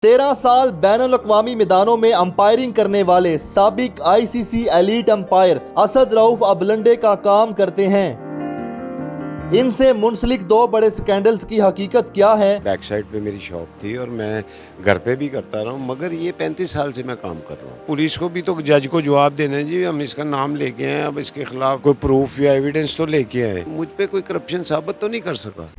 13 साल बैनुल-अक़वामी मैदानों में अंपायरिंग करने वाले साबिक ICC elite umpire Asad Rauf अब लंडे का काम करते हैं। इनसे मुंसलिक दो बड़े स्कैंडल्स की हकीकत क्या है? बैक साइड पे मेरी शॉप थी और मैं घर पे भी करता रहा हूँ, मगर ये 35 साल से मैं काम कर रहा हूँ। पुलिस को भी तो जज को जवाब देना है जी, हम इसका नाम लेके आए, अब इसके खिलाफ कोई प्रूफ या एविडेंस तो लेके आए। मुझ पे कोई करप्शन साबित तो नहीं कर सका।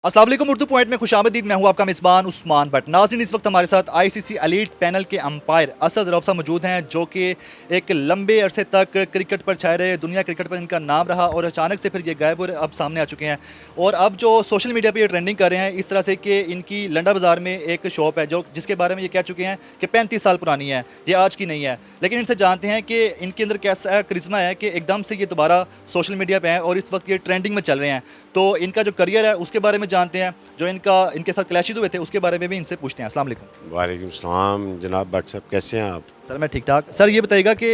अस्सलाम वालेकुम, उर्दू पॉइंट में खुशामदीद। मैं हूं आपका मेज़बान उस्मान भट्ट। नाज़रीन, इस वक्त हमारे साथ आईसीसी एलीट पैनल के अंपायर असद रऊफ साहब मौजूद हैं, जो कि एक लंबे अरसे तक क्रिकेट पर छाए रहे, दुनिया क्रिकेट पर इनका नाम रहा और अचानक से फिर ये गायब और अब सामने आ चुके हैं। और अब जो सोशल मीडिया पर ये ट्रेंडिंग कर रहे हैं इस तरह से कि इनकी लंडा बाज़ार में एक शॉप है जो जिसके बारे में ये कह चुके हैं कि 35 साल पुरानी है, ये आज की नहीं है। लेकिन इनसे जानते हैं कि इनके अंदर कैसा करिश्मा है कि एकदम से ये दोबारा सोशल मीडिया पर हैं और इस वक्त ये ट्रेंडिंग में चल रहे हैं। तो इनका जो करियर है उसके बारे में जानते हैं, जो इनके साथ क्लैशेस हुए थे उसके बारे में भी इनसे पूछते हैं। अस्सलाम वालेकुम। वालेकुम सलाम जनाब भट्ट साहब, कैसे हैं आप? सर मैं ठीक ठाक। सर ये बताइएगा कि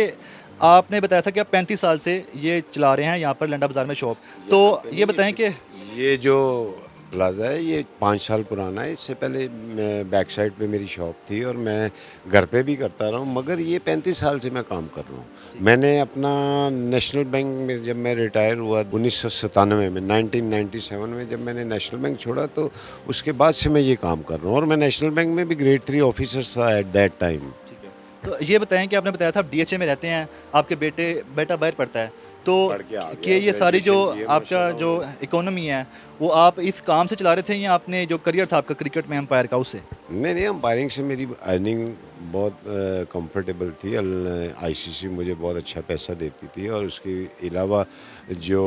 आपने बताया था कि आप 35 साल से ये चला रहे हैं यहाँ पर लंडा बाज़ार में शॉप, तो ये बताएं कि ये जो प्लाज़ा है ये 5 साल पुराना है। इससे पहले मैं बैक साइड पे मेरी शॉप थी और मैं घर पे भी करता रहा हूँ, मगर ये 35 साल से मैं काम कर रहा हूँ। मैंने अपना नेशनल बैंक में जब मैं रिटायर हुआ 1997 में, 1997 में जब मैंने नेशनल बैंक छोड़ा, तो उसके बाद से मैं ये काम कर रहा हूँ। और मैं नेशनल बैंक में भी ग्रेड 3 ऑफिसर था एट दैट टाइम। ठीक है, तो ये बताएं कि आपने बताया था आप डीएचए में रहते हैं, आपके बेटा बाहर पढ़ता है, तो पढ़ के आ कि गया, ये सारी जो ग्रेजुएशन किए आपका माशाल्लाह जो उन्होंने। इकोनॉमी है वो आप इस काम से चला रहे थे या आपने जो करियर था आपका क्रिकेट में अंपायर का उससे? नहीं नहीं, अंपायरिंग से मेरी अर्निंग बहुत कंफर्टेबल थी। आईसीसी मुझे बहुत अच्छा पैसा देती थी और उसके अलावा जो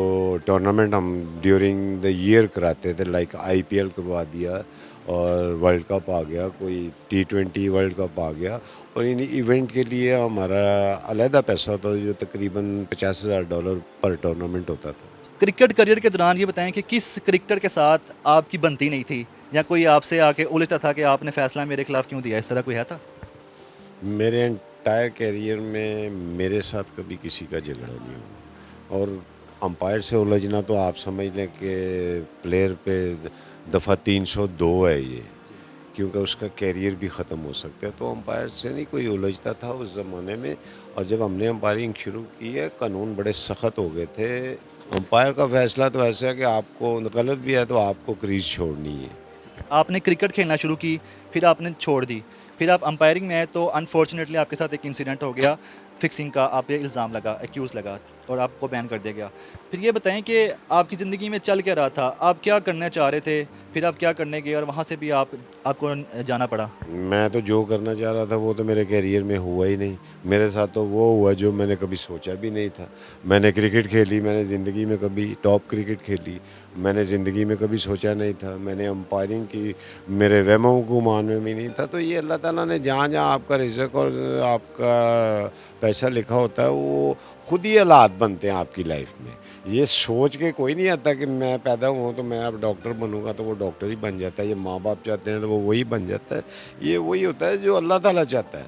टूर्नामेंट हम ड्यूरिंग द ईयर कराते थे, लाइक आईपीएल करवा दिया और वर्ल्ड कप आ गया, कोई T20 वर्ल्ड कप आ गया, और इन इवेंट के लिए हमारा अलहदा पैसा होता था जो तकरीबन $50,000 पर टूर्नामेंट होता था। क्रिकेट करियर के दौरान ये बताएं कि किस क्रिकेटर के साथ आपकी बनती नहीं थी या कोई आपसे आके उलझता था कि आपने फैसला मेरे खिलाफ क्यों दिया, इस तरह कोई है था? मेरे एंटायर कैरियर में मेरे साथ कभी किसी का झगड़ा नहीं हुआ, और अंपायर से उलझना तो आप समझ लें कि प्लेयर पे दफ़ा 302 है ये, क्योंकि उसका कैरियर भी ख़त्म हो सकता है। तो अंपायर से नहीं कोई उलझता था उस ज़माने में। और जब हमने अंपायरिंग शुरू की है, कानून बड़े सख्त हो गए थे। अंपायर का फ़ैसला तो ऐसा है कि आपको गलत भी है तो आपको क्रीज़ छोड़नी है। आपने क्रिकेट खेलना शुरू की, फिर आपने छोड़ दी, फिर आप अंपायरिंग में आए तो अनफॉर्चुनेटली आपके साथ एक इंसिडेंट हो गया, फिक्सिंग का आप पे इल्ज़ाम लगा, एक्यूज़ लगा और आपको बैन कर दिया गया। फिर ये बताएं कि आपकी ज़िंदगी में चल क्या रहा था, आप क्या करना चाह रहे थे, फिर आप क्या करने गए और वहाँ से भी आपको जाना पड़ा? मैं तो जो करना चाह रहा था वो तो मेरे करियर में हुआ ही नहीं। मेरे साथ तो वो हुआ जो मैंने कभी सोचा भी नहीं था। मैंने क्रिकेट खेली, मैंने ज़िंदगी में कभी टॉप क्रिकेट खेली, मैंने ज़िंदगी में कभी सोचा नहीं था। मैंने अंपायरिंग की, मेरे वहमों गुमान में भी नहीं था। तो ये अल्लाह ताला ने जहाँ-जहाँ आपका रिज़्क और आपका पैसा लिखा होता है, वो खुद ही हालात बनते हैं आपकी लाइफ में। ये सोच के कोई नहीं आता कि मैं पैदा हुआ हूँ तो मैं अब डॉक्टर बनूंगा, तो वो डॉक्टर ही बन जाता है। ये माँ बाप चाहते हैं तो वो वही बन जाता है। ये वही होता है जो अल्लाह ताला चाहता है,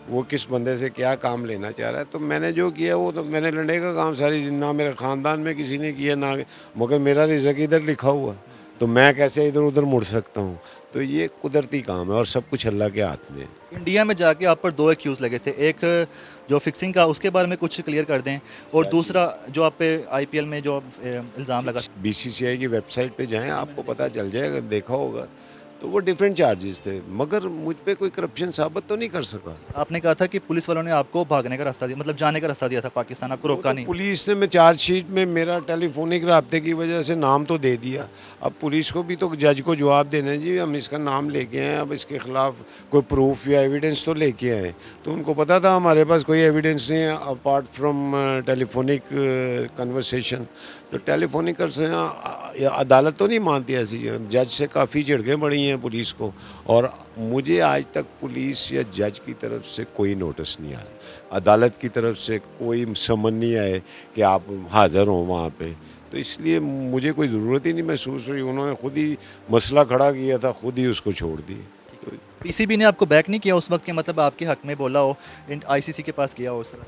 वो किस बंदे से क्या काम लेना चाह रहा है। तो मैंने जो किया वो तो मैंने लड़ने का काम सारी ना मेरे ख़ानदान में किसी ने किया ना, मगर मेरा रिज़्क इधर लिखा हुआ, तो मैं कैसे इधर उधर मुड़ सकता हूँ। तो ये कुदरती काम है और सब कुछ अल्लाह के हाथ में है। इंडिया में जाके आप पर 2 एक्यूज़ लगे थे, एक जो फिक्सिंग का उसके बारे में कुछ क्लियर कर दें और क्या चीज़? दूसरा जो आप पे आईपीएल में जो इल्ज़ाम लगा। बीसीसीआई की वेबसाइट पे जाएँ, आपको पता चल जाएगा, देखा होगा। तो वो डिफरेंट चार्जेस थे, मगर मुझ पे कोई करप्शन साबित तो नहीं कर सका। आपने कहा था कि पुलिस वालों ने आपको भागने का रास्ता दिया, मतलब जाने का रास्ता दिया था पाकिस्तान, आपको वो रोका तो नहीं। पुलिस ने में चार्जशीट में मेरा टेलीफोनिक राब्ते की वजह से नाम तो दे दिया। अब पुलिस को भी तो जज को जवाब देना है जी, हम इसका नाम लेके आए, अब इसके खिलाफ कोई प्रूफ या एविडेंस तो लेके आए। तो उनको पता था हमारे पास कोई एविडेंस नहीं है अपार्ट फ्रॉम टेलीफोनिक कन्वर्सेशन। तो टेलीफोनिक से अदालत तो नहीं मानती ऐसी। जज से काफ़ी झिड़कें पड़ी हैं पुलिस को, और मुझे आज तक पुलिस या जज की तरफ से कोई नोटिस नहीं आया, अदालत की तरफ से कोई समन नहीं आए कि आप हाज़िर हों वहाँ पे। तो इसलिए मुझे कोई ज़रूरत ही नहीं महसूस हुई। उन्होंने खुद ही मसला खड़ा किया था, खुद ही उसको छोड़ दिए। तो पीसीबी ने आपको बैक नहीं किया उस वक्त के, मतलब आपके हक में बोला हो, आईसीसी के पास किया हो उस तरह?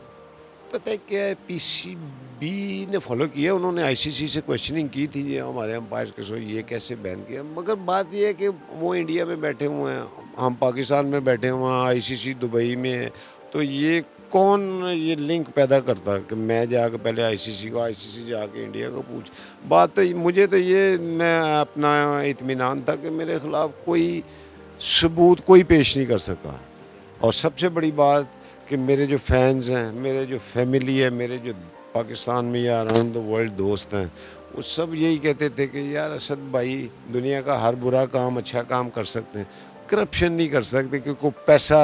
पता है क्या है, पीसीबी ने फॉलो किया, उन्होंने आईसीसी से क्वेश्चनिंग की थी ये हमारे अंपायर के, सो ये कैसे बैन किया। मगर बात ये है कि वो इंडिया में बैठे हुए हैं, हम पाकिस्तान में बैठे हुए हैं, आईसीसी दुबई में है, तो ये कौन ये लिंक पैदा करता कि मैं जाकर पहले आईसीसी को, आईसीसी जाके इंडिया को पूछ। बात तो मुझे तो ये, मैं अपना इत्मीनान था कि मेरे ख़िलाफ़ कोई सबूत कोई पेश नहीं कर सका। और सबसे बड़ी बात कि मेरे जो फैंस हैं, मेरे जो फैमिली है, मेरे जो पाकिस्तान में या अराउंड द वर्ल्ड दोस्त हैं, वो सब यही कहते थे कि यार असद भाई दुनिया का हर बुरा काम अच्छा काम कर सकते हैं, करप्शन नहीं कर सकते क्योंकि पैसा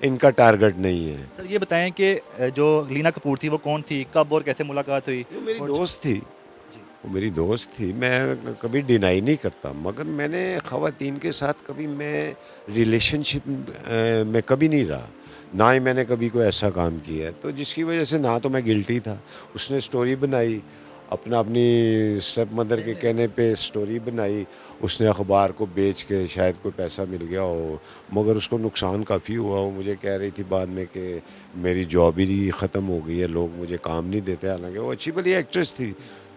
इनका टारगेट नहीं है। सर ये बताएं कि जो लीना कपूर थी वो कौन थी, कब और कैसे मुलाकात हुई? वो मेरी और दोस्त थी, जी वो मेरी दोस्त थी, मैं कभी डिनाई नहीं करता, मगर मैंने ख़वातीन के साथ कभी मैं रिलेशनशिप में कभी नहीं रहा, ना ही मैंने कभी कोई ऐसा काम किया है, तो जिसकी वजह से ना तो मैं गिल्टी था। उसने स्टोरी बनाई, अपनी स्टेप मदर के कहने पे स्टोरी बनाई, उसने अखबार को बेच के शायद कोई पैसा मिल गया हो, मगर उसको नुकसान काफ़ी हुआ। वो मुझे कह रही थी बाद में कि मेरी जॉब ही ख़त्म हो गई है, लोग मुझे काम नहीं देते, हालांकि वो अच्छी भली एक्ट्रेस थी।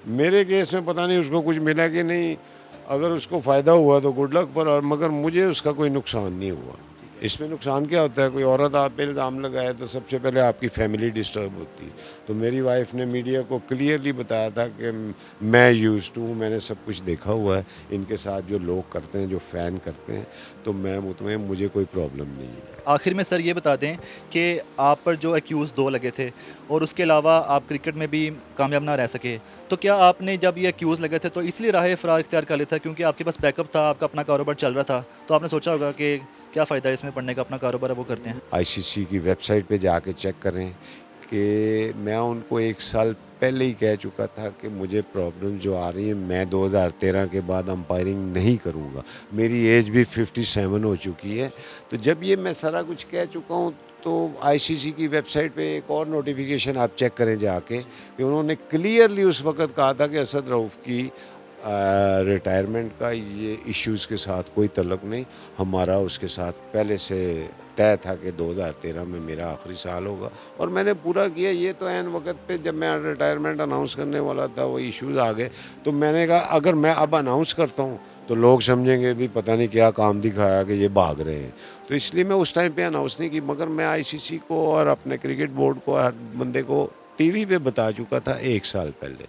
मेरे केस में पता नहीं उसको कुछ मिला कि नहीं, अगर उसको फ़ायदा हुआ तो गुड लक, पर और मगर मुझे उसका कोई नुकसान नहीं हुआ। इसमें नुकसान क्या होता है, कोई औरत आप पे इल्ज़ाम लगाए तो सबसे पहले आपकी फैमिली डिस्टर्ब होती है। तो मेरी वाइफ ने मीडिया को क्लियरली बताया था कि मैं यूज्ड हूँ, मैंने सब कुछ देखा हुआ है, इनके साथ जो लोग करते हैं, जो फ़ैन करते हैं, तो मैं मुतमईन, मुझे कोई प्रॉब्लम नहीं है। आखिर में सर ये बता दें कि आप पर जो एक्यूज़ 2 लगे थे और उसके अलावा आप क्रिकेट में भी कामयाब ना रह सके, तो क्या आपने जब ये एक्यूज़ लगे थे तो इसलिए राह फ़रार इख्तियार कर लिया था क्योंकि आपके पास बैकअप था, आपका अपना कारोबार चल रहा था, तो आपने सोचा होगा कि क्या फ़ायदा है इसमें पढ़ने का, अपना कारोबार है वो करते हैं? आईसीसी की वेबसाइट पे जाके चेक करें कि मैं उनको 1 साल पहले ही कह चुका था कि मुझे प्रॉब्लम जो आ रही है, मैं 2013 के बाद अंपायरिंग नहीं करूँगा। मेरी एज भी 57 हो चुकी है। तो जब ये मैं सारा कुछ कह चुका हूँ, तो आईसीसी की वेबसाइट पे एक और नोटिफिकेशन आप चेक करें जाके कि उन्होंने क्लियरली उस वक़्त कहा था कि असद रऊफ़ की रिटायरमेंट का ये इश्यूज़ के साथ कोई तल्लुक़ नहीं, हमारा उसके साथ पहले से तय था कि 2013 में मेरा आखिरी साल होगा और मैंने पूरा किया। ये तो ऐन वक्त पे जब मैं रिटायरमेंट अनाउंस करने वाला था वो इश्यूज़ आ गए, तो मैंने कहा अगर मैं अब अनाउंस करता हूँ तो लोग समझेंगे भी पता नहीं क्या काम दिखाया कि ये भाग रहे हैं, तो इसलिए मैं उस टाइम पे अनाउंस नहीं की। मगर मैं आईसीसी को और अपने क्रिकेट बोर्ड को, हर बंदे को टीवी पे बता चुका था 1 साल पहले।